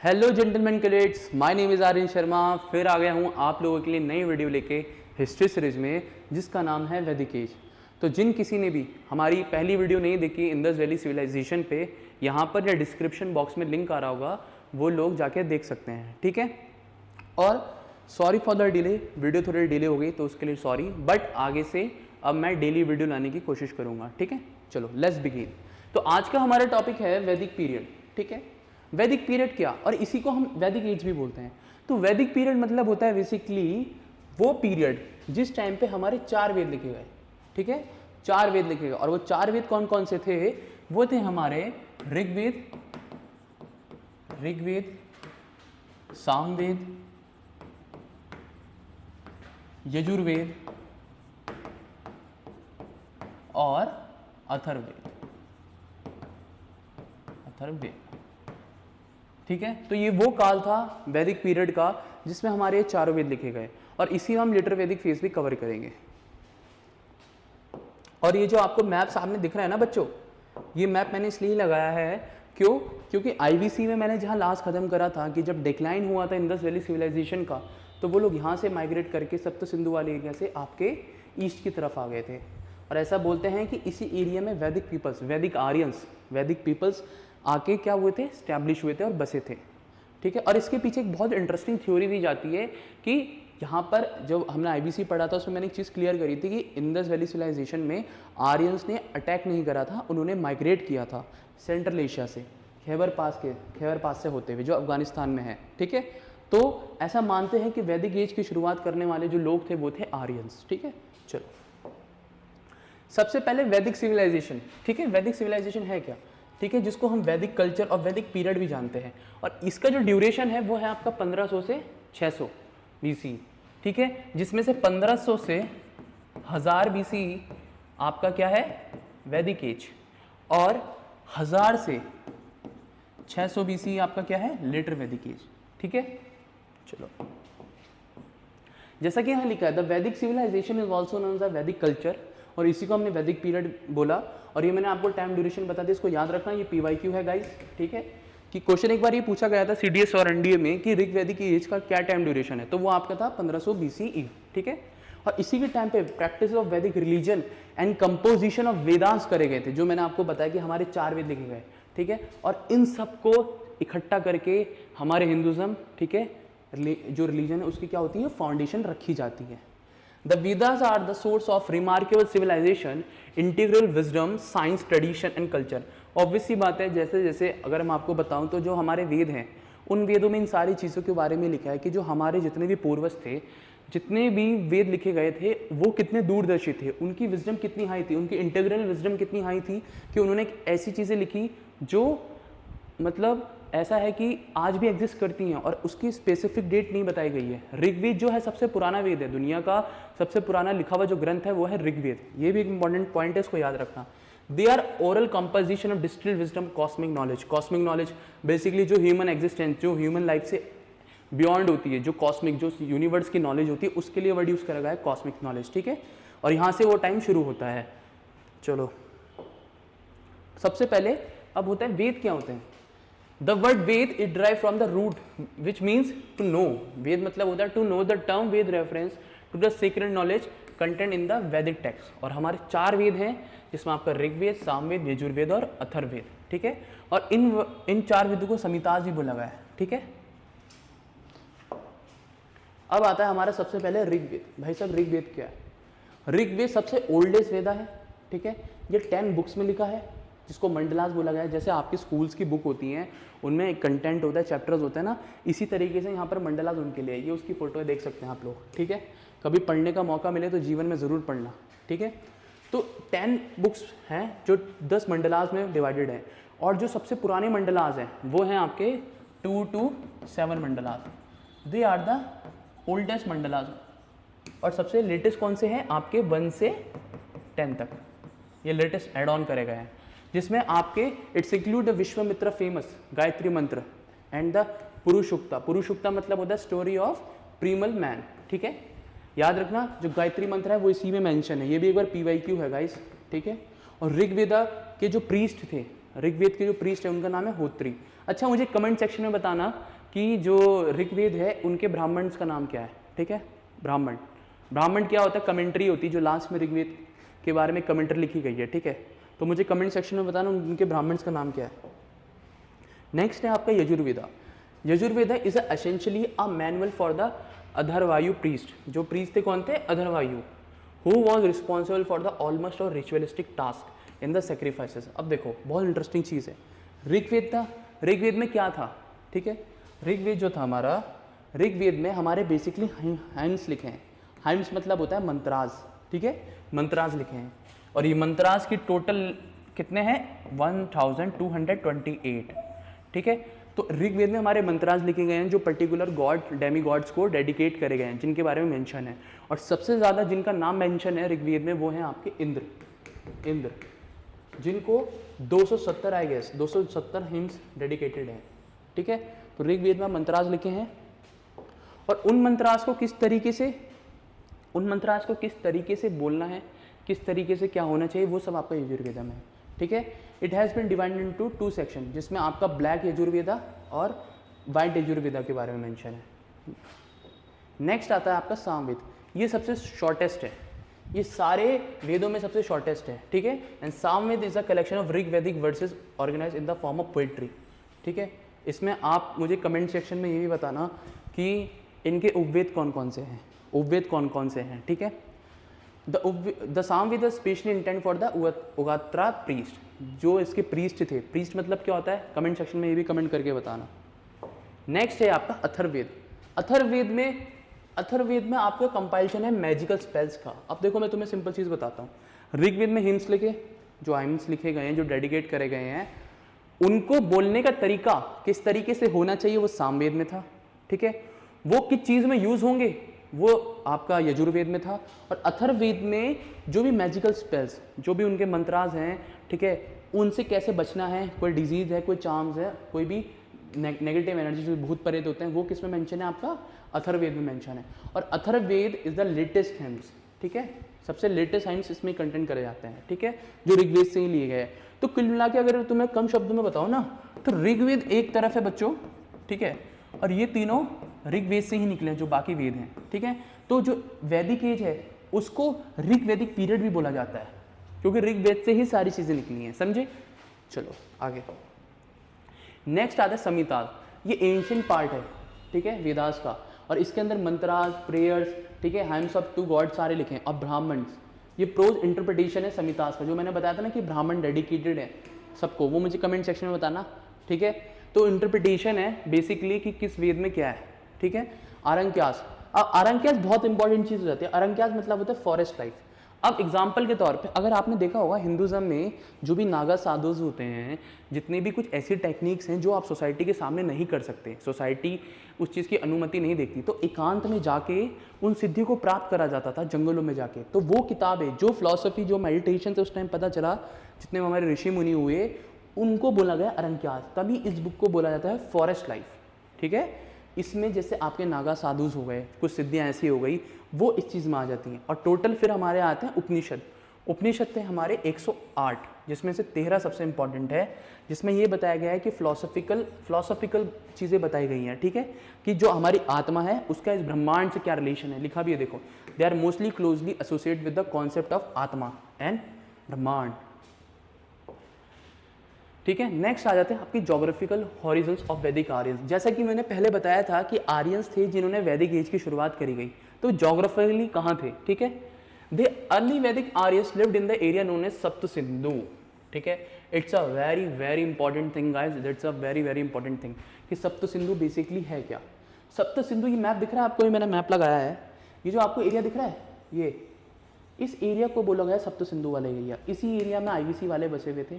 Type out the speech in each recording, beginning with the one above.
Hello gentleman cadets, my name is Aryan Sharma. फिर आ गया हूँ आप लोगों के लिए नई वीडियो लेके हिस्ट्री सीरीज में, जिसका नाम है वैदिक एज। तो जिन किसी ने भी हमारी पहली वीडियो नहीं देखी इंडस वैली सिविलाइजेशन पे, यहाँ पर या डिस्क्रिप्शन बॉक्स में लिंक आ रहा होगा, वो लोग जाके देख सकते हैं, ठीक है। और sorry for the delay, video थोड़ी डिले हो गई तो उसके लिए सॉरी, बट आगे से अब मैं डेली वीडियो लाने की कोशिश करूँगा, ठीक है। चलो लेट्स बिगिन। तो आज का हमारा टॉपिक है वैदिक पीरियड, ठीक है। वैदिक पीरियड क्या, और इसी को हम वैदिक एज भी बोलते हैं। तो वैदिक पीरियड मतलब होता है बेसिकली वो पीरियड जिस टाइम पे हमारे 4 वेद लिखे गए, ठीक है। 4 वेद लिखे गए, और वो 4 वेद कौन कौन से थे? वो थे हमारे ऋग्वेद, सामवेद, यजुर्वेद और अथर्ववेद, ठीक है। तो ये वो काल था वैदिक पीरियड का जिसमें हमारे 4 वेद लिखे गए, और इसी हम लेटर वैदिक फेज भी कवर करेंगे। और ये जो आपको मैप सामने दिख रहा है ना बच्चों, ये मैप मैंने इसलिए लगाया है, क्यों? क्योंकि आईवीसी में मैंने जहाँ लास्ट खत्म करा था कि जब डिक्लाइन हुआ था इंडस वैली सिविलाइजेशन का, तो वो लोग यहाँ से माइग्रेट करके सप्त सिंधु वाले एरिया से आपके ईस्ट की तरफ आ गए थे। और ऐसा बोलते हैं कि इसी एरिया में वैदिक पीपल्स, वैदिक आर्यंस, वैदिक पीपल्स आके क्या हुए थे? स्टैब्लिश हुए थे और बसे थे, ठीक है। और इसके पीछे एक बहुत इंटरेस्टिंग थ्योरी दी जाती है कि यहाँ पर जो हमने आईबीसी पढ़ा था उसमें मैंने एक चीज़ क्लियर करी थी कि इंडस वैली सिविलाइजेशन में आर्यंस ने अटैक नहीं करा था, उन्होंने माइग्रेट किया था सेंट्रल एशिया से, खैबर पास से होते हुए, जो अफगानिस्तान में है, ठीक है। तो ऐसा मानते हैं कि वैदिक एज की शुरुआत करने वाले जो लोग थे वो थे आर्यंस, ठीक है। चलो सबसे पहले वैदिक सिविलाइजेशन, ठीक है। वैदिक सिविलाइजेशन है क्या, ठीक है, जिसको हम वैदिक कल्चर और वैदिक पीरियड भी जानते हैं। और इसका जो ड्यूरेशन है वो है आपका 1500 से 600 BC, ठीक है। जिसमें से 1500 से 1000 BC आपका क्या है? वैदिक एज, और 1000 से 600 BC आपका क्या है? लेटर वैदिक एज, ठीक है। चलो जैसा कि यहाँ लिखा है, the Vedic civilisation is also known as Vedic culture, और इसी को हमने वैदिक पीरियड बोला। और ये मैंने आपको टाइम ड्यूरेशन बता दिया, इसको याद रखना, ये PYQ है गाइस, ठीक है। कि क्वेश्चन एक बार ये पूछा गया था CDS और NDA में कि ऋग वैदिक एज का क्या टाइम ड्यूरेशन है, तो वो आपका था 1500 BCE, ठीक है। और इसी के टाइम पे प्रैक्टिस ऑफ वैदिक रिलीजन एंड कंपोजिशन ऑफ वेदांस करे गए थे, जो मैंने आपको बताया कि हमारे 4 वेद लिखे गए, ठीक है। और इन सबको इकट्ठा करके हमारे हिंदुज्म, ठीक है, जो रिलीजन है उसकी क्या होती है? फाउंडेशन रखी जाती है। The Vedas are the source of remarkable civilization, integral wisdom, science, tradition and culture. Obvious सी बात है, जैसे जैसे अगर मैं आपको बताऊं तो जो हमारे वेद हैं, उन वेदों में इन सारी चीज़ों के बारे में लिखा है कि जो हमारे जितने भी पूर्वज थे, जितने भी वेद लिखे गए थे, वो कितने दूरदर्शी थे, उनकी विजडम कितनी हाई थी, उनकी इंटीग्रल विजडम कितनी हाई थी कि उन्होंने ऐसी चीज़ें लिखी जो मतलब ऐसा है कि आज भी एग्जिस्ट करती हैं, और उसकी स्पेसिफिक डेट नहीं बताई गई है। ऋग्वेद जो है सबसे पुराना वेद है, दुनिया का सबसे पुराना लिखा हुआ जो ग्रंथ है वो है ऋग्वेद। ये भी एक इंपॉर्टेंट पॉइंट है, इसको याद रखना। They are oral composition of distilled wisdom, cosmic knowledge. Cosmic knowledge basically जो ह्यूमन एग्जिस्टेंस, जो ह्यूमन लाइफ से बियॉन्ड होती है, जो कॉस्मिक, जो यूनिवर्स की नॉलेज होती है, उसके लिए वर्ड यूज करा गया है कॉस्मिक नॉलेज, ठीक है। और यहाँ से वो टाइम शुरू होता है। चलो सबसे पहले अब होता है वेद क्या होते हैं। The word Ved is derived from the root which means to know. Ved मतलब होता है to know. The term Ved reference to the sacred knowledge contained in the Vedic text. और हमारे 4 वेद हैं जिसमें आपका ऋग्वेद, सामवेद, यजुर्वेद और अथर्ववेद, ठीक है। और इन 4 वेदों को समिताज भी बोला गया है, ठीक है। अब आता है हमारा सबसे पहले ऋग्वेद। भाई साहब ऋग्वेद क्या है? ऋग्वेद सबसे ओल्डेस्ट वेदा है, ठीक है। ये 10 बुक्स में लिखा है, जिसको मंडलास बोला गया है। जैसे आपकी स्कूल्स की बुक होती हैं, उनमें एक कंटेंट होता है, चैप्टर्स होते हैं ना, इसी तरीके से यहाँ पर मंडलास उनके लिए, ये उसकी फोटो देख सकते हैं आप लोग, ठीक है। कभी पढ़ने का मौका मिले तो जीवन में ज़रूर पढ़ना, ठीक है। तो 10 बुक्स हैं जो 10 मंडलास में डिवाइडेड हैं, और जो सबसे पुराने मंडलास हैं वो हैं आपके 2 to 7 mandalas. They are the oldest mandalas. और सबसे लेटेस्ट कौन से हैं? आपके 1 से 10 तक, ये लेटेस्ट एड ऑन करे गए हैं, जिसमें आपके it's include the Vishwamitra famous Gayatri मंत्र एंड द पुरुषुक्ता। पुरुषुक्ता मतलब होता है स्टोरी ऑफ प्रीमल मैन, ठीक है। याद रखना जो गायत्री मंत्र है वो इसी में मेंशन है, ये भी एक बार PYQ है गाइस, ठीक है। और ऋग्वेदा के जो प्रीस्ट थे, ऋग्वेद के जो प्रीस्ट है उनका नाम है होत्री। अच्छा, मुझे कमेंट सेक्शन में बताना कि जो ऋग्वेद है उनके ब्राह्मण्स का नाम क्या है, ठीक है। ब्राह्मण क्या होता है, कमेंट्री होती है जो लास्ट में ऋग्वेद के बारे में कमेंट्री लिखी गई है, ठीक है। तो मुझे कमेंट सेक्शन में बताना उनके ब्राह्मण्स का नाम क्या है। नेक्स्ट है आपका Yajurveda. Yajurveda is essentially a manual for the Adhvaryu priest. जो प्रीस्ट थे कौन थे, Adhvaryu, who was responsible for the almost और ritualistic task in the sacrifices. अब देखो बहुत इंटरेस्टिंग चीज़ है, ऋग्वेद था, ऋग्वेद में क्या था, ठीक है। ऋग्वेद जो था हमारा, ऋग्वेद में हमारे बेसिकली हाइम्स लिखे हैं। हाइम्स मतलब होता है मंत्राज, ठीक है, मंत्राज लिखे हैं। और ये मंत्राज की टोटल कितने हैं, 1228, ठीक है। तो ऋग्वेद में हमारे मंत्राज लिखे गए हैं जो पर्टिकुलर गॉड, डेमी गॉड्स को डेडिकेट करे गए हैं, जिनके बारे में मेंशन है। और सबसे ज़्यादा जिनका नाम मेंशन है ऋग्वेद में वो हैं आपके इंद्र, जिनको 270 आई गेस 270 हिम्स डेडिकेटेड है, ठीक है। तो ऋग्वेद में मंत्राज लिखे हैं और उन मंत्राज को किस तरीके से बोलना है, किस तरीके से क्या होना चाहिए, वो सब आपका यजुर्वेदा में है, ठीक है। It has been divided into 2 section, जिसमें आपका ब्लैक यजुर्वेदा और वाइट यजुर्वेदा के बारे में मेंशन है। नेक्स्ट आता है आपका सामवेद। ये सबसे शॉर्टेस्ट है, ये सारे वेदों में सबसे शॉर्टेस्ट है, ठीक है। And Samaveda is a collection of Rigvedic verses organise in the form of poetry, ठीक है। इसमें आप मुझे कमेंट सेक्शन में ये भी बताना कि इनके उपवेद कौन कौन से हैं, ठीक है। The Samaveda is specially intend for the Udgatri priest, जो इसके प्रीस्ट थे। प्रीस्ट मतलब क्या होता है, कमेंट सेक्शन में ये भी कमेंट करके बताना। नेक्स्ट है आपका अथर्ववेद। अथर्ववेद में आपका कंपाइलेशन है मैजिकल स्पेल्स का। अब देखो मैं तुम्हें सिंपल चीज़ बताता हूँ। ऋग्वेद में हिम्स लिखे गए हैं, जो डेडिकेट करे गए हैं, उनको बोलने का तरीका किस तरीके से होना चाहिए वो सामवेद में था, ठीक है। वो किस चीज़ में यूज़ होंगे वो आपका यजुर्वेद में था। और अथर्ववेद में जो भी मैजिकल स्पेल्स, जो भी उनके मंत्राज हैं, ठीक है, उनसे कैसे बचना है, कोई डिजीज़ है, कोई चार्म्स है, कोई भी नेगेटिव एनर्जी जो भूत प्रेत होते हैं, वो किस में मेंशन है, आपका अथर्ववेद में मेंशन है। और Atharvaveda is the latest hymns, ठीक है, सबसे लेटेस्ट हिम्स इसमें कंटेंट करे जाते हैं, ठीक है, जो ऋग्वेद से ही लिए गए हैं। तो कुल मिला के अगर तुम्हें कम शब्दों में बताओ ना, तो ऋग्वेद एक तरफ है बच्चों, ठीक है, और ये तीनों ऋग्वेद से ही निकले जो बाकी वेद हैं, ठीक है। तो जो वैदिक एज है उसको ऋग्वैदिक पीरियड भी बोला जाता है, क्योंकि ऋग्वेद से ही सारी चीजें निकली हैं, समझे। चलो आगे। नेक्स्ट आता है संहिताज। ये एंशिएंट पार्ट है, ठीक है, वेदास का, और इसके अंदर मंत्रास, प्रेयर्स, ठीक है, हाइम्स ऑफ टू गॉड सारे लिखे हैं। और ब्राह्मण्स, ये प्रोज इंटरप्रिटेशन है संहिताज का, जो मैंने बताया था ना कि ब्राह्मण डेडिकेटेड है सबको, वो मुझे कमेंट सेक्शन में बताना, ठीक है। तो इंटरप्रिटेशन है बेसिकली कि किस वेद में क्या है, ठीक है। आरंक्यास, अब आरंक्यास बहुत इंपॉर्टेंट चीज हो जाती है। आरंक्यास मतलब होता है फॉरेस्ट लाइफ। अब एग्जाम्पल के तौर पे अगर आपने देखा होगा हिंदुज्म में जो भी नागा साधुज होते हैं, जितने भी कुछ ऐसी टेक्निक्स हैं जो आप सोसाइटी के सामने नहीं कर सकते, सोसाइटी उस चीज़ की अनुमति नहीं देखती, तो एकांत में जाके उन सिद्धि को प्राप्त करा जाता था जंगलों में जाके। तो वो किताबें, जो फिलॉसफी, जो मेडिटेशन से उस टाइम पता चला, जितने हमारे ऋषि मुनि हुए, उनको बोला गया अरंक्यास। तभी इस बुक को बोला जाता है फॉरेस्ट लाइफ, ठीक है। इसमें जैसे आपके नागा साधुज हो गए, कुछ सिद्धियाँ ऐसी हो गई, वो इस चीज़ में आ जाती हैं। और टोटल फिर हमारे आते हैं उपनिषद। उपनिषद थे हमारे 108, जिसमें से 13 सबसे इंपॉर्टेंट है, जिसमें ये बताया गया है कि फिलोसॉफिकल चीज़ें बताई गई हैं, ठीक है, कि जो हमारी आत्मा है उसका इस ब्रह्मांड से क्या रिलेशन है, लिखा भी है देखो। They are mostly closely associate with the concept of atma and Brahmanda, ठीक है। नेक्स्ट आ जाते हैं आपकी geographical horizons of Vedic Aryans. जैसा कि मैंने पहले बताया था कि आर्यंस थे जिन्होंने वैदिक एज की शुरुआत करी गई, तो जोग्राफिकली कहाँ थे, ठीक है। The early Vedic Aryans lived in the area known as Sapta Sindhu, ठीक है। It's a very very important thing guys, that's a very very important thing कि सप्त सिंधु बेसिकली है क्या। सप्त सिंधु, ये मैप दिख रहा है आपको, ये मैंने मैप लगाया है, ये जो आपको एरिया दिख रहा है, ये इस एरिया को बोला गया सप्त सिंधु वाला एरिया। इसी एरिया में IVC वाले बसे हुए थे,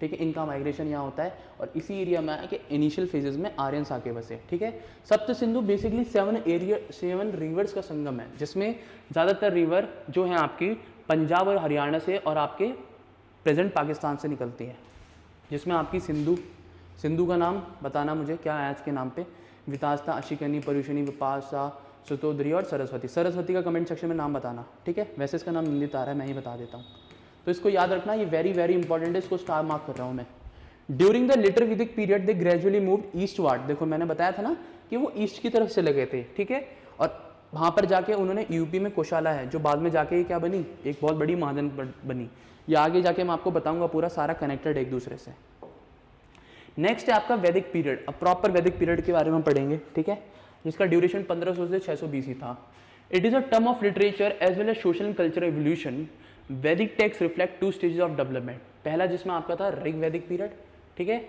ठीक है, इनका माइग्रेशन यहाँ होता है, और इसी एरिया में आके इनिशियल फेजेस में आर्यंस आके बसे, ठीक है। सप्त सिंधु बेसिकली 7 रिवर्स का संगम है, जिसमें ज़्यादातर रिवर जो हैं आपकी पंजाब और हरियाणा से और आपके प्रेजेंट पाकिस्तान से निकलती है, जिसमें आपकी सिंधु का नाम बताना मुझे क्या है आज के नाम पे, वितास्ता, अशिकनी, परुषणी, विपाशा, सुतोद्री और सरस्वती। सरस्वती का कमेंट सेक्शन में नाम बताना, ठीक है। वैसे इसका नाम निंदित आ रहा है, मैं ही बता देता हूँ, तो इसको याद रखना, ये वेरी वेरी इंपॉर्टेंट है, इसको स्टार मार्क कर रहा हूँ मैं, during the letter Vedic period they gradually moved eastward, देखो मैंने बताया था ना कि वो ईस्ट की तरफ से लगे थे, ठीक है, और वहां पर जाके उन्होंने यूपी में कोशाला है जो बाद में जाके क्या बनी, एक बहुत बड़ी महाजन बनी। ये आगे जाके मैं आपको बताऊंगा, पूरा सारा कनेक्टेड एक दूसरे से। नेक्स्ट है आपका वैदिक पीरियड। अब प्रॉपर वैदिक पीरियड के बारे में पढ़ेंगे, ठीक है, जिसका ड्यूरेशन 1500 से 600 BC था। It is a term of literature as well as social and cultural evolution. Vedic text reflect 2 stages of development. पहला जिसमें आपका था ऋग वैदिक पीरियड, ठीक है,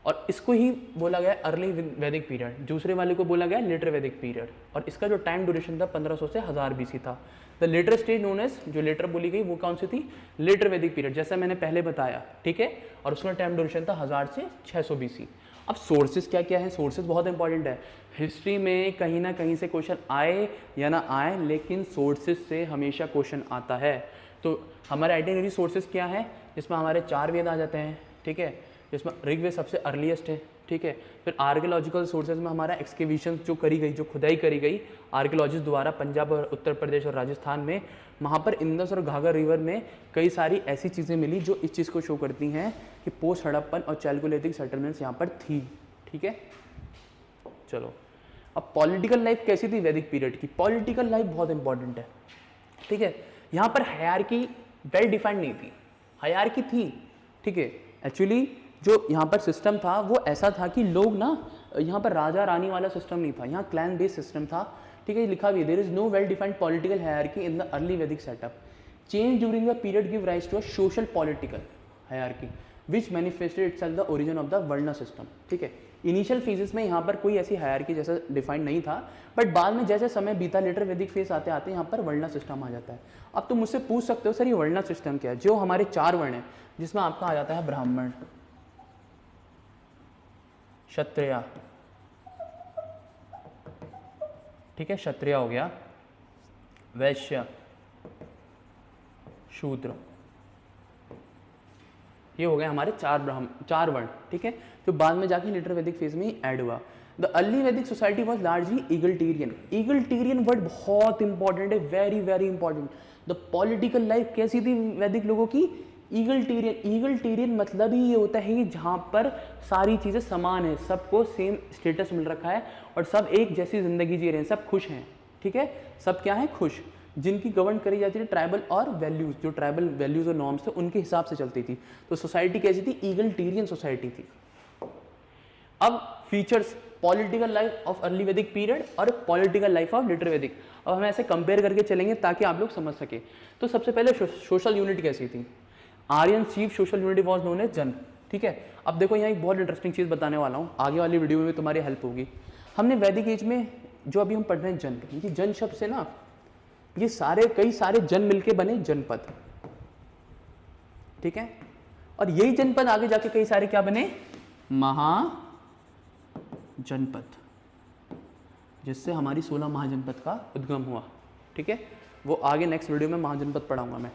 और इसको ही बोला गया अर्ली वैदिक पीरियड। दूसरे वाले को बोला गया लेटर वैदिक पीरियड, और इसका जो टाइम ड्यूरेशन था 1500 से 1000 BC था। The later stage known as, जो लेटर बोली गई वो कौन सी थी, लेटर वैदिक पीरियड, जैसा मैंने पहले बताया, ठीक है, और उसमें टाइम ड्यूरेशन था 1000 से 600 BC। अब सोर्सेज क्या क्या है, सोर्सेज बहुत इंपॉर्टेंट है। हिस्ट्री में कहीं ना कहीं से क्वेश्चन आए या ना आए, लेकिन सोर्सेज से हमेशा क्वेश्चन आता है। तो हमारे आइडेंटिटी सोर्सेज क्या है, जिसमें हमारे 4 वेद आ जाते हैं, ठीक है, जिसमें ऋग्वेद सबसे अर्लीस्ट है, ठीक है। फिर आर्कियोलॉजिकल सोर्सेज में हमारा एक्सकेवेशन जो करी गई, जो खुदाई करी गई आर्कियोलॉजिस्ट द्वारा पंजाब और उत्तर प्रदेश और राजस्थान में, वहाँ पर इंदस और घाघर रिवर में कई सारी ऐसी चीज़ें मिली जो इस चीज़ को शो करती हैं कि पोस्ट हड़प्पन और चैल्कोलिथिक सेटलमेंट्स यहाँ पर थी, ठीक है। चलो, अब पॉलिटिकल लाइफ कैसी थी वैदिक पीरियड की। पॉलिटिकल लाइफ बहुत इंपॉर्टेंट है, ठीक है। यहाँ पर हायरार्की वेल डिफाइंड नहीं थी, हायरार्की थी, ठीक है। एक्चुअली जो यहाँ पर सिस्टम था वो ऐसा था कि लोग ना, यहाँ पर राजा रानी वाला सिस्टम नहीं था, यहाँ क्लैन बेस्ड सिस्टम था, ठीक है। लिखा भी, there is no well defined political hierarchy in the early Vedic setup. Change during the period give rise to a social political hierarchy which manifested itself the origin of the varna system, ठीक है। Initial phases में यहाँ पर कोई ऐसी hierarchy जैसा defined नहीं था, बट बाद में जैसे समय बीता, लेटर वैदिक फेज आते आते यहाँ पर वर्ण सिस्टम आ जाता है। अब तुम मुझसे पूछ सकते हो सर ये वर्ण सिस्टम क्या है। जो हमारे 4 वर्ण है, जिसमें आपका आ जाता है ब्राह्मण, क्षत्रिय, ठीक है, क्षत्रिय हो गया, वैश्य, शूद्र, ये हो गए हमारे 4 वर्ण, ठीक है, जो बाद में जाके लेटर वैदिक फेज में ऐड हुआ। The early Vedic society was largely ईगल्टेरियन। ईगल्टेरियन word बहुत इंपॉर्टेंट है, very very important. The political life कैसी थी वैदिक लोगों की, ईगल्टेरियन। ईगल्टेरियन मतलब ही ये होता है कि जहाँ पर सारी चीज़ें समान है, सबको सेम स्टेटस मिल रखा है और सब एक जैसी जिंदगी जी रहे हैं, सब खुश हैं, ठीक है, सब क्या है, खुश। जिनकी गवर्न करी जाती थी ट्राइबल और वैल्यूज, जो ट्राइबल वैल्यूज और नॉर्म्स थे उनके हिसाब से चलती थी। तो सोसाइटी कैसी थी, ईगल्टेरियन सोसाइटी थी। अब features political life of early वैदिक पीरियड और पॉलिटिकल लाइफ ऑफ लेटर वैदिक, अब हम ऐसे कंपेयर करके चलेंगे ताकि आप लोग समझ सके। तो सबसे पहले सोशल यूनिट कैसी थी। Aryan chief social unity was known as jana, ठीक है। अब देखो यहाँ एक बहुत इंटरेस्टिंग चीज़ बताने वाला हूँ, आगे वाली वीडियो में तुम्हारी हेल्प होगी। हमने वैदिक एज में जो अभी हम पढ़ रहे हैं जन, ये जन शब्द से ना ये सारे कई सारे जन मिलके बने जनपद, ठीक है, और यही जनपद आगे जाके कई सारे क्या बने, महाजनपद, जिससे हमारी 16 महाजनपद का उद्गम हुआ, ठीक है। वो आगे नेक्स्ट वीडियो में महाजनपद पढ़ाऊंगा मैं।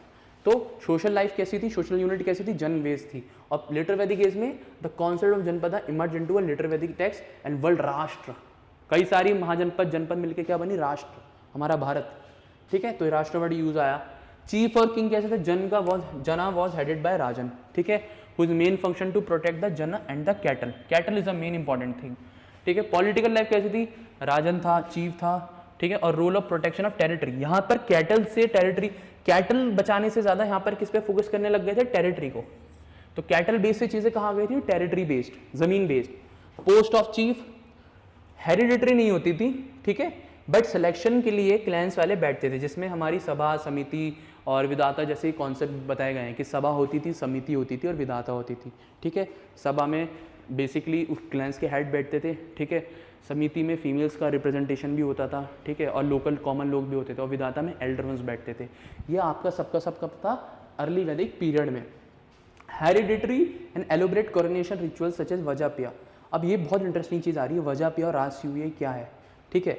तो सोशल लाइफ कैसी थी, सोशल यूनिट कैसी थी, जन बेस थी। और लेटर वैदिक एज में द कॉन्सेप्ट ऑफ जनपद इमर्ज इनटू अ लेटर वैदिक टेक्स्ट एंड वर्ल्ड राष्ट्र। कई सारी महाजनपद जनपद मिलकर क्या बनी, राष्ट्र, हमारा भारत, ठीक है। तो राष्ट्र वर्ड यूज आया। चीफ और किंग कैसे थे, jana was headed by rajan, ठीक है, whose main function to protect the jana and the cattle. Cattle is the main important thing, ठीक है। पॉलिटिकल लाइफ कैसी थी, राजन था, चीफ था, ठीक है, और role of protection of territory. यहाँ पर कैटल से टेरिटरी, कैटल बचाने से ज्यादा यहाँ पर किस पे फोकस करने लग गए थे, टेरिटरी को। तो कैटल बेस्ड से चीजें कहाँ गई थी, टेरिटरी बेस्ड, जमीन based. Post of chief hereditary नहीं होती थी, ठीक है, बट सिलेक्शन के लिए क्लैंस वाले बैठते थे, जिसमें हमारी सभा, समिति और विधाता जैसे कॉन्सेप्ट बताए गए हैं कि सभा होती थी, समिति होती थी और विधाता होती थी, ठीक है। सभा में बेसिकली उस क्लैंस के हेड बैठते थे, ठीक है। समिति में फीमेल्स का रिप्रेजेंटेशन भी होता था, ठीक है, और लोकल कॉमन लोग भी होते थे, और विधाता में एल्डर वंस बैठते थे। ये आपका सबका था अर्ली वैदिक पीरियड में। Hereditary and elaborate coronation ritual such as vajapeya. अब ये बहुत इंटरेस्टिंग चीज़ आ रही है, वजापिया और राजसूय क्या है, ठीक है।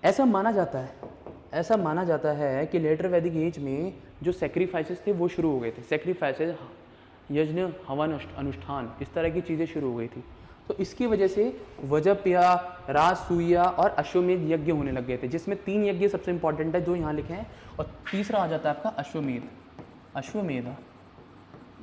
ऐसा माना जाता है कि लेटर वैदिक एज में जो सेक्रीफाइसेस थे वो शुरू हो गए थे। सेक्रीफाइसेस, यज्ञ, हवन अनुष्ठान, इस तरह की चीज़ें शुरू हो गई थी। तो इसकी वजह से वजप्या, राजसूया और अश्वमेध यज्ञ होने लग गए थे, जिसमें 3 यज्ञ सबसे इंपॉर्टेंट है जो यहाँ लिखे हैं, और तीसरा आ जाता है आपका अश्वमेध।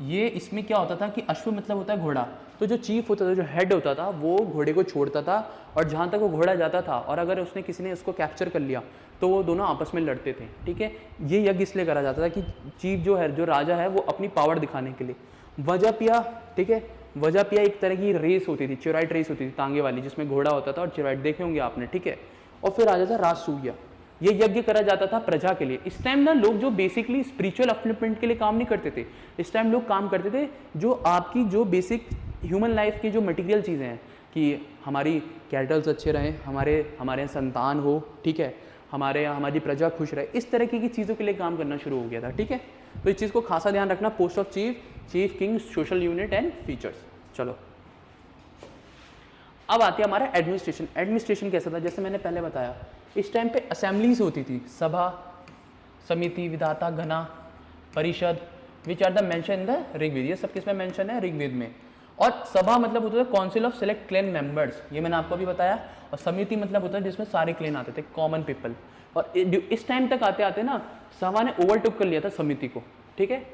ये इसमें क्या होता था कि अश्व मतलब होता है घोड़ा, तो जो चीफ होता था, जो हेड होता था, वो घोड़े को छोड़ता था और जहाँ तक वो घोड़ा जाता था, और अगर उसने किसी ने उसको कैप्चर कर लिया तो वो दोनों आपस में लड़ते थे। ठीक है, ये यज्ञ इसलिए करा जाता था कि चीफ जो है, जो राजा है, वो अपनी पावर दिखाने के लिए। वजपिया, ठीक है, वजपिया एक तरह की रेस होती थी, चिराइट रेस होती थी तांगे वाली, जिसमें घोड़ा होता था और चिराइट देखे होंगे आपने। ठीक है, और फिर आ जाता राजसूया, ये यज्ञ करा जाता था प्रजा के लिए। इस टाइम ना लोग जो बेसिकली स्पिरिचुअल अपलिफ्टमेंट के लिए काम नहीं करते थे, इस टाइम लोग काम करते थे जो आपकी जो बेसिक ह्यूमन लाइफ की जो मटेरियल चीज़ें हैं, कि हमारी कैटल्स अच्छे रहें, हमारे संतान हो, ठीक है, हमारी प्रजा खुश रहे, इस तरह की चीज़ों के लिए काम करना शुरू हो गया था। ठीक है, तो इस चीज़ को खासा ध्यान रखना। Post of chief king, social unit and features. चलो अब आते हैं हमारा एडमिनिस्ट्रेशन। एडमिनिस्ट्रेशन कैसा था, जैसे मैंने पहले बताया, इस टाइम पे असेंबलीज होती थी, सभा, समिति, vidatha, ghana, parishad, which are the mention in the Rigveda. ये सब किसमें मेंशन है, ऋग्वेद में। और सभा मतलब होता है council of select clan members, ये मैंने आपको भी बताया। और समिति मतलब होता है जिसमें सारे क्लैन आते थे, कॉमन पीपल। और इस टाइम तक आते आते ना सभा ने ओवरटुक कर लिया था समिति को। ठीक है,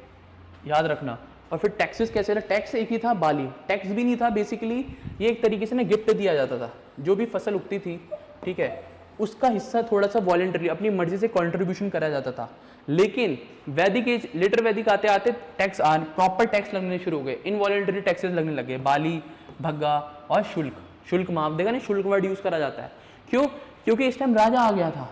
याद रखना। और फिर टैक्सेस कैसे था, टैक्स एक ही था, बाली टैक्स भी नहीं था बेसिकली, ये एक तरीके से ना गिफ्ट दिया जाता था। जो भी फसल उगती थी, ठीक है, उसका हिस्सा थोड़ा सा वॉलेंटरी अपनी मर्जी से कंट्रीब्यूशन करा जाता था। लेकिन वैदिक एज, लेटर वैदिक आते आते टैक्स प्रॉपर टैक्स लगने शुरू हो गए, इनवॉलेंटरी टैक्सेस लगने लगे, बाली, भग्गा और शुल्क माफ देगा ना, शुल्क वर्ड यूज करा जाता है। क्यों, क्योंकि इस टाइम राजा आ गया था,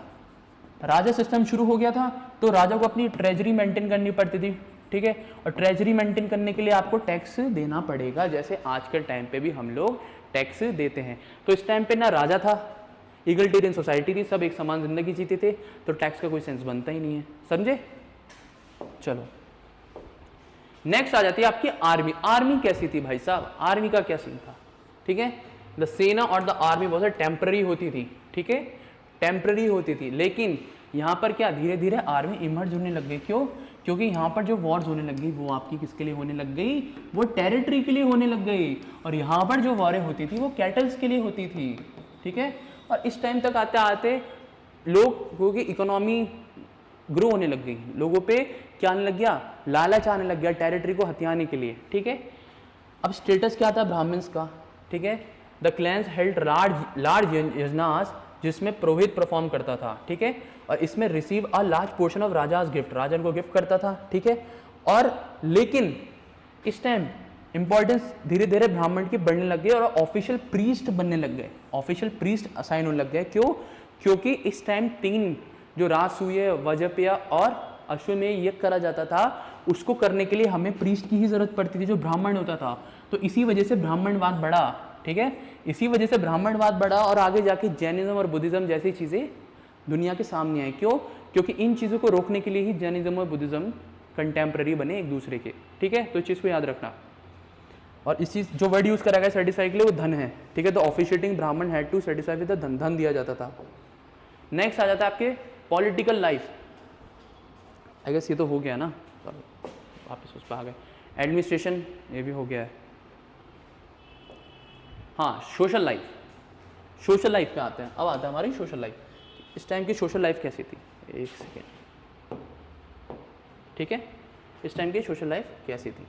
राजा सिस्टम शुरू हो गया था, तो राजा को अपनी ट्रेजरी मेंटेन करनी पड़ती थी। ठीक है, और ट्रेजरी मेंटेन करने के लिए आपको टैक्स देना पड़ेगा, जैसे आज के टाइम पे भी हम लोग टैक्स देते हैं। तो इस टाइम पे ना राजा था, इगल्टेरियन सोसाइटी थी, सब एक समान जिंदगी जीते थे, तो टैक्स का कोई सेंस बनता ही नहीं है। समझे? चलो नेक्स्ट आ जाती है आपकी आर्मी। आर्मी कैसी थी भाई साहब, आर्मी का क्या सीन था? ठीक है, द सेना और द आर्मी बहुत टेम्पररी होती थी। ठीक है, टेम्पररी होती थी, लेकिन यहाँ पर क्या धीरे धीरे आर्मी इमर्ज होने लग गई। क्यों? क्योंकि यहाँ पर जो वॉर्स होने लग गई वो आपकी किसके लिए होने लग गई, वो टेरिटरी के लिए होने लग गई। और यहाँ पर जो वॉरें होती थी वो कैटल्स के लिए होती थी। ठीक है, और इस टाइम तक आते आते लोगों की इकोनॉमी ग्रो होने लग गई, लोगों पे क्या आने लग गया, लालच आने लग गया टेरिटरी को हथियाने के लिए। ठीक है, अब स्टेटस क्या था ब्राह्मण्स का? ठीक है, the clans held large yajnas, जिसमें पुरोहित परफॉर्म करता था। ठीक है, और इसमें receive a large portion of raja's gift, राजा को गिफ्ट करता था। ठीक है, और लेकिन इस टाइम इंपॉर्टेंस धीरे धीरे ब्राह्मण की बढ़ने लग गई और ऑफिशियल प्रीस्ट बनने लग गए, ऑफिशियल प्रीस्ट असाइन होने लग गए। क्यों? क्योंकि इस टाइम 3 जो राजसूय, वजपेय और अश्वमेध यज्ञ करा जाता था, उसको करने के लिए हमें प्रीस्ट की ही जरूरत पड़ती थी, जो ब्राह्मण होता था। तो इसी वजह से ब्राह्मणवाद बढ़ा। ठीक है, इसी वजह से ब्राह्मणवाद बढ़ा और आगे जाके जैनिज्म और बुद्धिज्म जैसी चीजें दुनिया के सामने आई। क्यों? क्योंकि इन चीजों को रोकने के लिए ही जैनिज्म और बुद्धिज्म कंटेम्प्रेरी बने एक दूसरे के। ठीक है, तो इस चीज को याद रखना। और इस चीज जो वर्ड यूज करा गया सर्टिफाई के लिए वो धन है। ठीक है, तो officiating Brahmin had to certify with the dhan, धन दिया जाता था। नेक्स्ट आ जाता है आपके पॉलिटिकल लाइफ। आई गेस ये तो हो गया ना, चलो वापस उस पर आ गए। एडमिनिस्ट्रेशन ये भी हो गया है। हाँ, सोशल लाइफ, सोशल लाइफ पे आते हैं। अब आता है हमारी सोशल लाइफ। इस टाइम की सोशल लाइफ कैसी थी? एक सेकेंड। ठीक है, इस टाइम की सोशल लाइफ कैसी थी?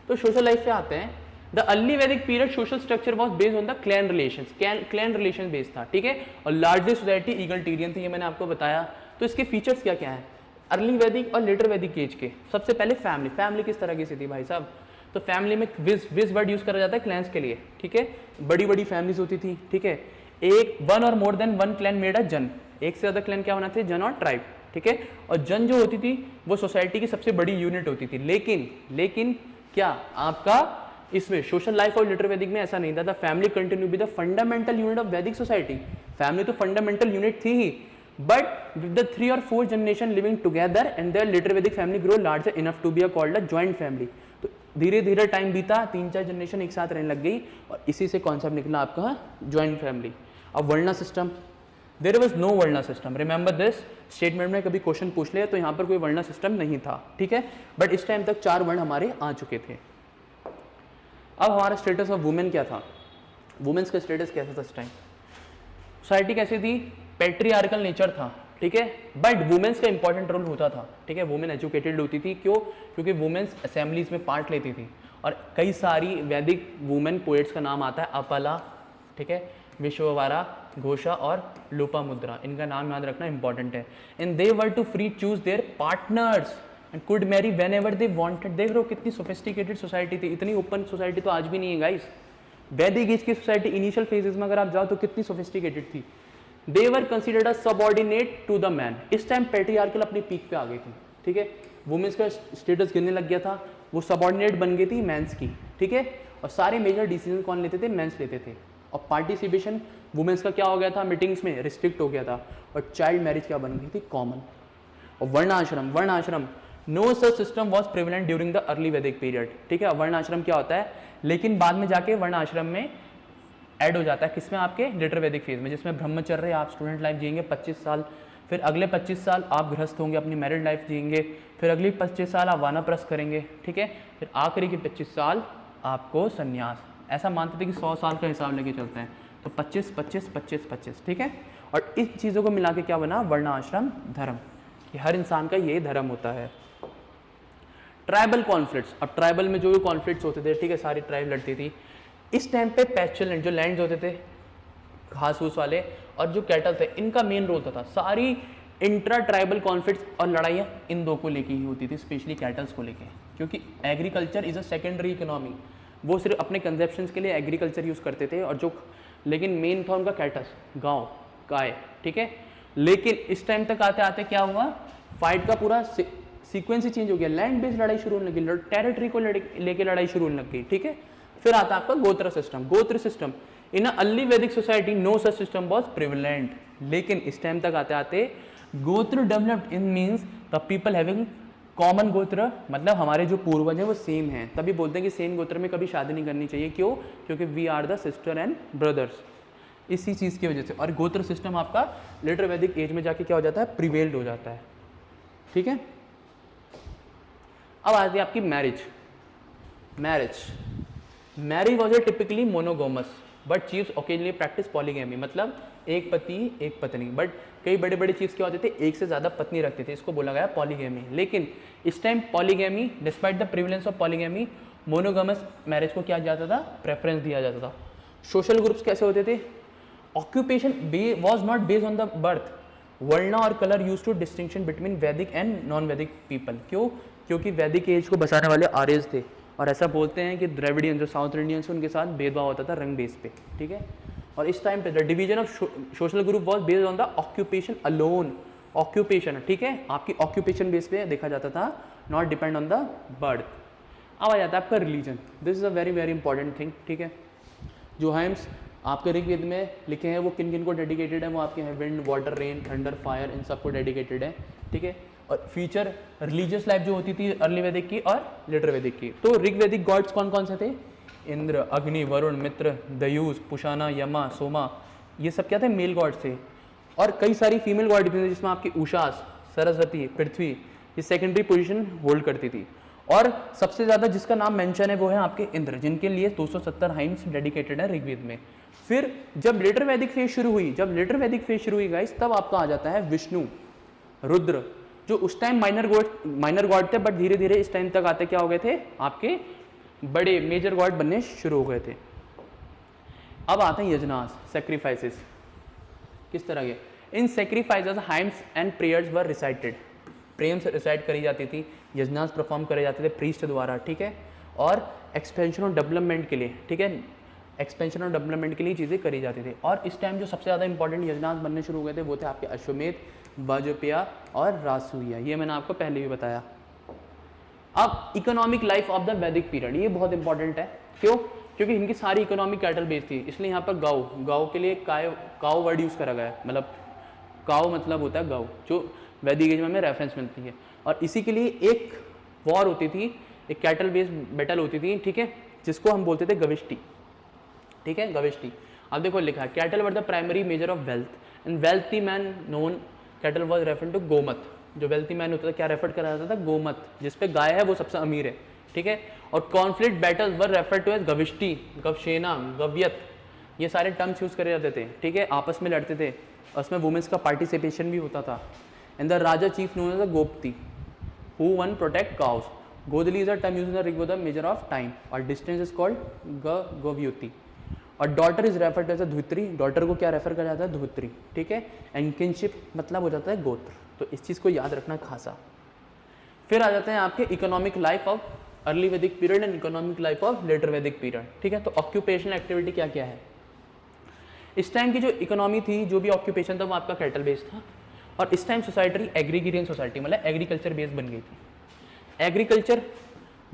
तो सोशल लाइफ पे आते हैं। द अर्ली वैदिक period social structure was based on the clan relations, clan relation based था। ठीक है, और लार्जली सोसाइटी इगल्टेरियन थी, ये मैंने आपको बताया। तो इसके फीचर्स क्या क्या है अर्ली वैदिक और लेटर वैदिक एज के? सबसे पहले फैमिली। फैमिली किस तरह की थी भाई साहब? तो फैमिली में विज वर्ड यूज करा जाता है क्लैंस के लिए। ठीक है, बड़ी बड़ी फैमिलीज होती थी। ठीक है, वन और more than one clan made a जन, एक से ज्यादा क्लैन क्या होना थे? जन और ट्राइब। ठीक है, और जन जो होती थी वो सोसाइटी की सबसे बड़ी यूनिट होती थी। लेकिन क्या आपका इसमें सोशल लाइफ और लिटर वैदिक में ऐसा नहीं था। Family continue be the fundamental unit of Vedic society. Family तो फंडामेंटल यूनिट थी ही, but with the 3 or 4 generation living together and their later Vedic family grow larger enough to be a called a joint family. तो धीरे धीरे time बीता, 3-4 generation एक साथ रहने लग गई और इसी से कॉन्सेप्ट निकला आपका जॉइंट फैमिली। अब varna system, there was no varna system. Remember this statement में कभी क्वेश्चन पूछ ले तो यहाँ पर कोई वर्णा सिस्टम नहीं था। ठीक है, बट इस टाइम तक 4 वर्ण हमारे आ चुके थे। अब हमारा स्टेटस ऑफ वुमेन क्या था? वुमेन्स का स्टेटस कैसा था इस टाइम? सोसाइटी कैसी थी? पैट्रियार्कल नेचर था। ठीक है। बट वुमेन्स का इंपॉर्टेंट रोल होता था, ठीक है, वुमेन एजुकेटेड होती थी, क्यों? क्योंकि वुमेन्स असेंबलीज में पार्ट लेती थी। और कई सारी वैदिक वुमेन पोएट्स का नाम आता है अपला, ठीक है, विश्ववारा, घोषा और लोपामुद्रा, इनका नाम याद रखना इंपॉर्टेंट है। And they were to free choose their partners and could marry whenever they wanted. देख रहे हो कितनी सोफिस्टिकेटेड सोसाइटी थी, इतनी ओपन सोसाइटी तो आज भी नहीं है गाइस। वैदिक एज की सोसाइटी इनिशियल फेजेस में अगर आप जाओ तो कितनी सोफिस्टिकेटेड थी। They were considered a subordinate to the man. इस टाइम पैट्रियार्कल अपनी पीक पे आ गई थी, ठीक है, वुमेन्स का स्टेटस गिरने लग गया था, वो सबऑर्डिनेट बन गई थी मेंस की, ठीक है, और सारे मेजर डिसीजन कौन लेते थे? मेंस लेते थे। और पार्टिसिपेशन वुमेन्स का क्या हो गया था? मीटिंग्स में रिस्ट्रिक्ट हो गया था। और चाइल्ड मैरिज क्या बन गई थी? कॉमन। और varnashrama no such system was prevalent during the early वैदिक पीरियड, ठीक है। वर्णाश्रम क्या होता है, लेकिन बाद में जाके वर्णाश्रम में ऐड हो जाता है, किसमें? आपके लेटर वैदिक फेज में, जिसमें ब्रह्मचर्य आप स्टूडेंट लाइफ जिएंगे 25 साल, फिर अगले 25 साल आप गृहस्थ होंगे, अपनी मैरिड लाइफ जिएंगे, फिर अगली 25 साल आप वानप्रस्थ करेंगे, ठीक है, फिर आखिरी के 25 साल आपको संन्यास। ऐसा मानते थे कि 100 साल का हिसाब लेके चलते हैं, तो 25 25 25 25, ठीक है। और इस चीज़ों को मिला के क्या बना? वर्णाश्रम धर्म, कि हर इंसान का ये धर्म होता है। ट्राइबल कॉन्फ्लिक्ट्स, अब ट्राइबल में जो भी कॉन्फ्लिक्ट्स होते थे, ठीक है, सारी ट्राइब लड़ती थी। इस टाइम पे पैस्चुरल लैंड, जो लैंड्स होते थे घास फूस वाले, और जो कैटल थे, इनका मेन रोल होता था। सारी इंट्रा ट्राइबल कॉन्फ्लिक्ट्स और लड़ाइयाँ इन दो को लेके ही होती थी, स्पेशली कैटल्स को लेके, क्योंकि agriculture is a secondary economy. वो सिर्फ अपने कंजप्शंस के लिए एग्रीकल्चर यूज़ करते थे, और जो लेकिन मेन था उनका कैटल्स, गाँव, गाय, ठीक है। लेकिन इस टाइम तक आते आते क्या हुआ? फाइट का पूरा सीक्वेंस ही चेंज हो गया, लैंड बेस्ड लड़ाई शुरू होने लगी, टेरिटरी को लेके लड़ाई शुरू होने लग गई, ठीक है। फिर आता है आपका gotra system. Gotra system in early Vedic society no such system was prevalent, लेकिन इस टाइम तक आते आते gotra developed in means the people having common gotra, मतलब हमारे जो पूर्वज हैं वो सेम हैं, तभी बोलते हैं कि सेम गोत्र में कभी शादी नहीं करनी चाहिए। क्यों? क्योंकि we are the sister and brothers, इसी चीज़ की वजह से। और गोत्र सिस्टम आपका लेटर वैदिक एज में जाके क्या हो जाता है? प्रिवेल्ड हो जाता है, ठीक है। अब आती है आपकी marriage was a typically monogamous but chiefs occasionally practice polygamy, मतलब एक पति एक पत्नी। बट कई बड़े बड़े चीफ्स क्या होते थे? एक से ज़्यादा पत्नी रखते थे, इसको बोला गया पॉलीगैमी। लेकिन इस time polygamy, despite the prevalence of polygamy, monogamous marriage को क्या जाता था? प्रेफरेंस दिया जाता था। सोशल ग्रुप्स कैसे होते थे? Occupation was not based on the birth, varna और colour used to distinction between Vedic and non Vedic people. क्यों? क्योंकि वैदिक एज को बसाने वाले आर्यज थे, और ऐसा बोलते हैं कि द्रविडियन जो साउथ इंडियंस उनके साथ भेदभाव होता था रंग बेस पे, ठीक है। और इस टाइम पे the division of social group was based on the occupation alone, occupation, ठीक है, आपकी ऑक्यूपेशन बेस पे देखा जाता था, not depend on the birth. अब आ जाता है आपका religion. This is a very very important thing, ठीक है। जो हाइम्स आपके ऋग्वेद में लिखे हैं वो किन किन को डेडिकेटेड है? वो आपके हैं wind, water, rain, thunder, fire, इन सबको डेडिकेटेड है, ठीक है। और फ्यूचर रिलीजियस लाइफ जो होती थी अर्ली वैदिक की और लेटर वैदिक की। तो ऋग्वैदिक गॉड्स कौन कौन से थे? इंद्र, अग्नि, वरुण, मित्र, दयूस, पुषाना, यमा, सोमा, ये सब क्या थे? मेल गॉड्स थे। और कई सारी फीमेल गॉड भी थे, जिसमें आपकी उषास, सरस्वती, पृथ्वी, ये सेकेंडरी पोजीशन होल्ड करती थी। और सबसे ज़्यादा जिसका नाम मेंशन है वो है आपके इंद्र, जिनके लिए 270 हाइम्स डेडिकेटेड है ऋग्वेद में। फिर जब लेटर वैदिक फेज शुरू हुई, गाइस, तब आपका आ जाता है विष्णु, रुद्र, जो उस टाइम माइनर गॉड थे, बट धीरे धीरे इस टाइम तक आते क्या हो गए थे? आपके बड़े मेजर गॉड बनने शुरू हो गए थे। अब आते हैं यजनास, सेक्रीफाइसेस। किस तरह के? In sacrifices hymns and prayers were recited, प्रेम से रिसाइट करी जाती थी, यजनास परफॉर्म करे जाते थे प्रीस्ट द्वारा, ठीक है। और एक्सपेंशन और डेवलपमेंट के लिए, ठीक है, एक्सपेंशन और डेवलपमेंट के लिए चीज़ें करी जाती थी। और इस टाइम जो सबसे ज़्यादा इंपॉर्टेंट यजनास बनने शुरू हो गए थे वो थे आपके अश्वमेध, वाजपेया और रासूया, ये मैंने आपको पहले भी बताया। अब इकोनॉमिक लाइफ ऑफ द वैदिक पीरियड, ये बहुत इंपॉर्टेंट है। क्यों? क्योंकि इनकी सारी इकोनॉमिक कैटल बेस्ड थी, इसलिए यहाँ पर गाँव के लिए काव वर्ड यूज़ करा गया है, मतलब काव मतलब होता है गाँव, जो वैदिक एज में हमें रेफरेंस मिलती है। और इसी के लिए एक वॉर होती थी, एक कैटल बेस्ड बैटल होती थी, ठीक है, जिसको हम बोलते थे गविष्टि, ठीक है, गविष्टि। अब देखो लिखा है, cattle were the primary measure of wealth and wealthy man known cattle was refer to gomat. जो वेल्थी मैन होता था क्या रेफर करा जाता था? गोमत, जिसपे गाय है वो सबसे अमीर है, ठीक है। और conflict battles were refer to as gavishti, gaveshana, gavyat, ये सारे टर्म्स यूज़ करे जाते थे, ठीक है, आपस में लड़ते थे, उसमें वुमेन्स का पार्टिसिपेशन भी होता था। And the raja chief known as the gopati who one protect cows. Godhuli is a term used in the Rigveda measure of time और डिस्टेंस इज कॉल्ड गव्युति। और daughter is referred as a duhitri, daughter को क्या रेफर करा जाता है, धुत्री, ठीक है। एंड किनशिप मतलब हो जाता है गोत्र, तो इस चीज़ को याद रखना खासा। फिर आ जाते हैं आपके इकोनॉमिक लाइफ ऑफ अर्ली वैदिक period and economic life of later Vedic period, ठीक है। तो ऑक्यूपेशनल एक्टिविटी क्या क्या है, इस टाइम की जो इकोनॉमी थी, जो भी ऑक्यूपेशन था वो आपका कैटल बेस्ड था। और इस टाइम सोसाइटी एग्रीगेरियन सोसाइटी मतलब एग्रीकल्चर बेस्ड बन गई थी। Agriculture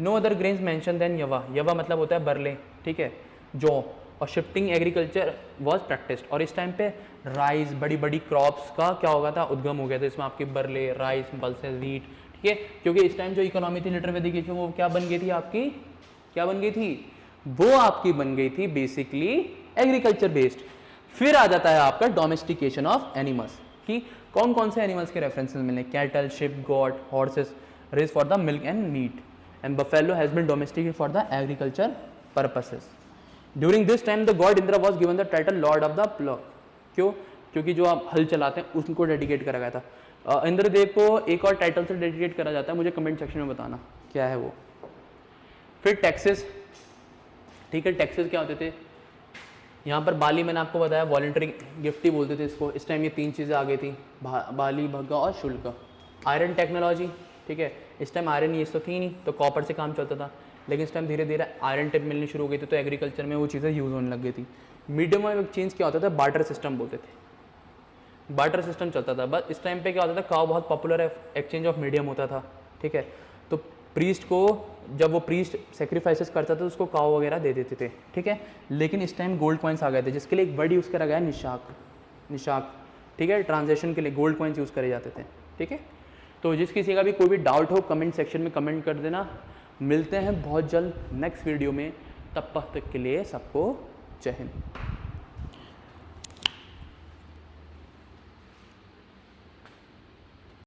no other grains mention then yava, यवा मतलब होता है बरले, ठीक है, जौ। और शिफ्टिंग एग्रीकल्चर वॉज प्रैक्टिस्ड। और इस टाइम पे राइस, बड़ी बड़ी क्रॉप्स का क्या हो गया था, उद्गम हो गया था। इसमें आपके बरले, राइस, पल्सेस, व्हीट, ठीक है। क्योंकि इस टाइम जो इकोनॉमी थी लेटर वैदिक एज में वो क्या बन गई थी आपकी, क्या बन गई थी, वो आपकी बन गई थी बेसिकली एग्रीकल्चर बेस्ड। फिर आ जाता है आपका डोमेस्टिकेशन ऑफ एनिमल्स, कि कौन कौन से एनिमल्स के रेफरेंसेस मिले, cattle, sheep, goat, horses raise for the milk and meat, and buffalo has been domesticated for the agriculture purposes. During this time the god Indra was given the title lord of the plough. क्यों, क्योंकि जो आप हल चलाते हैं उनको dedicate करा गया था। इंद्रदेव को एक और टाइटल से डेडिकेट करा जाता है, मुझे कमेंट सेक्शन में बताना क्या है वो। फिर टैक्सेस, ठीक है, टैक्सेस क्या होते थे, यहाँ पर बाली मैंने आपको बताया वॉलंटरी गिफ्ट ही बोलते थे इसको। इस टाइम ये तीन चीज़ें आ गई थी, बाली, भग्गा और शुल्क। आयरन टेक्नोलॉजी, ठीक है, इस टाइम आयरन ये तो थी नहीं, तो कॉपर से काम चलता था, लेकिन इस टाइम धीरे धीरे आयरन टेप मिलनी शुरू हो गई थी, तो एग्रीकल्चर में वो चीज़ें यूज़ होने लग गई थी। मीडियम ऑफ एक्सचेंज क्या होता था, बार्टर सिस्टम बोलते थे, बार्टर सिस्टम चलता था। बस इस टाइम पे क्या होता था, काव बहुत पॉपुलर है, एक्सचेंज ऑफ मीडियम होता था, ठीक है। तो प्रीस्ट को, जब वो प्रीस्ट सेक्रीफाइसेस करता था तो उसको काव वगैरह दे देते थे, ठीक है। लेकिन इस टाइम गोल्ड कॉइन्स आ गए थे, जिसके लिए एक वर्ड यूज़ करा गया है निशाक, निशाक, ठीक है। ट्रांजेक्शन के लिए गोल्ड कॉइन्स यूज़ करे जाते थे, ठीक है। तो जिस किसी का भी कोई भी डाउट हो कमेंट सेक्शन में कमेंट कर देना। मिलते हैं बहुत जल्द नेक्स्ट वीडियो में, तब तक के लिए सबको जय हिंद।